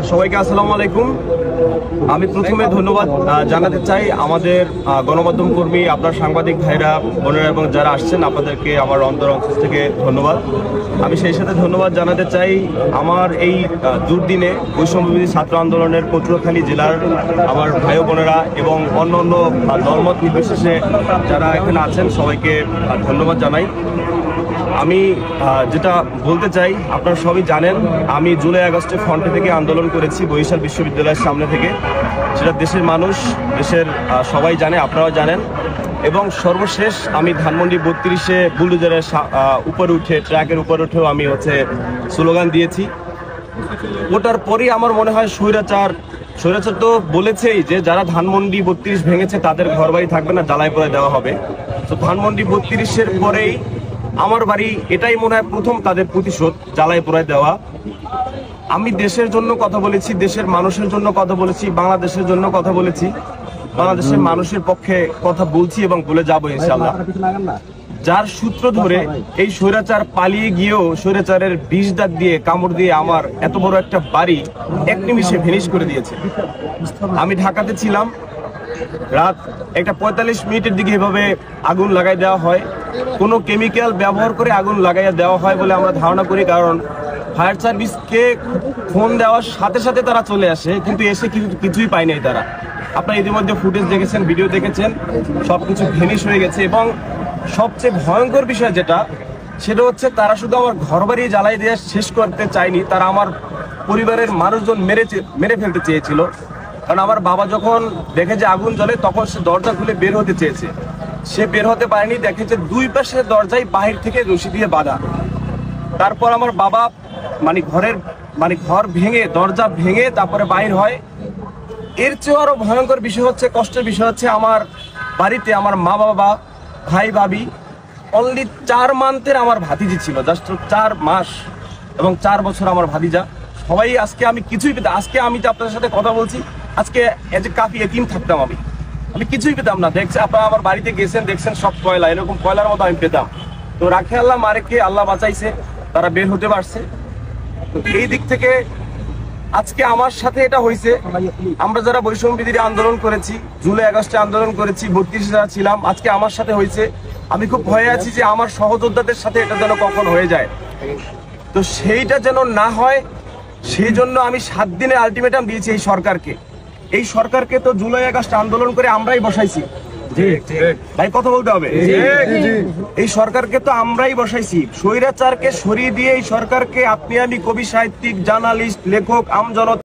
সবাইকে আসসালামু আলাইকুম। আমি প্রথমে ধন্যবাদ জানাতে চাই আমাদের গণমাধ্যম কর্মী, আপনার সাংবাদিক ভাইরা, বোনেরা এবং যারা আসছেন, আপনাদেরকে আমার অন্তর থেকে ধন্যবাদ। আমি সেই সাথে ধন্যবাদ জানাতে চাই আমার এই দুর্দিনে বৈষম্যবিরোধী ছাত্র আন্দোলনের পটুয়াখালী জেলার আমার ভাই বোনেরা এবং অন্য অন্য দলমত নির্বিশেষে যারা এখানে আছেন সবাইকে ধন্যবাদ জানাই। আমি যেটা বলতে চাই, আপনারা সবই জানেন আমি জুলাই আগস্টে ফ্রন্টে থেকে আন্দোলন করেছি বরিশাল বিশ্ববিদ্যালয়ের সামনে থেকে। সেটা দেশের মানুষ, দেশের সবাই জানে, আপনারাও জানেন। এবং সর্বশেষ আমি ধানমন্ডি 32-এ বুলডোজারের উপরে উঠে, ট্র্যাকের উপরে উঠেও আমি স্লোগান দিয়েছি। ওটার পরেই আমার মনে হয় স্বৈরাচার তো বলেছেই যে যারা ধানমন্ডি 32 ভেঙেছে তাদের ঘরবাড়ি থাকবে না, জ্বালায় পোড়ায় দেওয়া হবে। তো ধানমন্ডি 32-এর পরেই আমার বাড়ি, এটাই মনে হয় প্রথম তাদের প্রতিশোধ, জ্বালায় পোড়ায় দেওয়া। আমি দেশের জন্য কথা বলেছি, দেশের মানুষের জন্য কথা বলেছি, বাংলাদেশের জন্য কথা বলেছি, বাংলাদেশের মানুষের পক্ষে কথা বলছি এবং বলে যাবো ইনশাআল্লাহ। যার সূত্র ধরে এই স্বৈরাচার পালিয়ে গিয়েও স্বৈরাচারের বিষ দাঁত দিয়ে, কামড় দিয়ে আমার এত বড় একটা বাড়ি এক নিমিষে ভেনিশ করে দিয়েছে। আমি ঢাকাতে ছিলাম, রাত 1:45 মিনিটের দিকে এভাবে আগুন লাগাই দেওয়া হয়। কোনো কেমিক্যাল ব্যবহার করে আগুন লাগাইয়া দেওয়া হয় বলে আমরা ধারণা করি, কারণ ফায়ার সার্ভিসকে ফোন দেওয়ার সাথে সাথে তারা চলে আসে, কিন্তু এসে কিছুই পায় নাই তারা। আপনারা ইতিমধ্যে ফুটেজ দেখেছেন, ভিডিও দেখেছেন, সবকিছু ভেনিশ হয়ে গেছে। এবং সবচেয়ে ভয়ঙ্কর বিষয় যেটা, সেটা হচ্ছে তারা শুধু আমার ঘরবাড়ি জ্বালাই দিয়ে শেষ করতে চায়নি, তারা আমার পরিবারের মানুষজন মেরে ফেলতে চেয়েছিল। কারণ আমার বাবা যখন দেখে যে আগুন জ্বলে, তখন সে দরজা খুলে বের হতে চেয়েছে, সে বের হতে পারেনি। দেখেছে দুই পাশের দরজায় বাহির থেকে রশি দিয়ে বাঁধা। তারপর আমার বাবা ঘর ভেঙে, দরজা ভেঙে তারপরে বাহির হয়। এর চেয়ে আরো ভয়ঙ্কর বিষয় হচ্ছে, কষ্টের বিষয় হচ্ছে, আমার বাড়িতে আমার মা বাবা, ভাই ভাবি, অনলি 4 মান্থের আমার ভাতিজি ছিল, জাস্ট 4 মাস এবং 4 বছর আমার ভাতিজা। সবাই আজকে আমি কিছুই পেতাম, আজকে আমি তো আপনাদের সাথে কথা বলছি, আজকে এজ এ কাফি এতিম থাকতাম, আমি কিছুই পেতাম না। আপনারা আমার বাড়িতে গেছেন, দেখছেন সব কয়লা, এরকম কয়লার মতো আমি পেতাম। তো রাখে আল্লাহ, মারেকে আল্লাহ বাঁচাইছে, তারা বের হতে পারছে। তো এই দিক থেকে আজকে আমার সাথে এটা হয়েছে। আমরা যারা বৈষম্য বিরোধী আন্দোলন করেছি, জুলাই আগস্টে আন্দোলন করেছি, 32 যারা ছিলাম, আজকে আমার সাথে হয়েছে। আমি খুব ভয়ে আছি যে আমার সহযোদ্ধাদের সাথে এটা যেন কখন হয়ে যায়। তো সেইটা যেন না হয়, সেই জন্য আমি 7 দিনের আলটিমেটাম দিয়েছি এই সরকারকে। এই সরকারকে তো জুলাই আগস্ট আন্দোলন করে আমরাই বসাইছি, ভাই কথা বলতে হবে। এই সরকারকে তো আমরাই বসাইছি। স্বৈরাচারকে সরিয়ে দিয়ে এই সরকারকে আপনি আমি, কবি, সাহিত্যিক, জার্নালিস্ট, লেখক, আমজনতা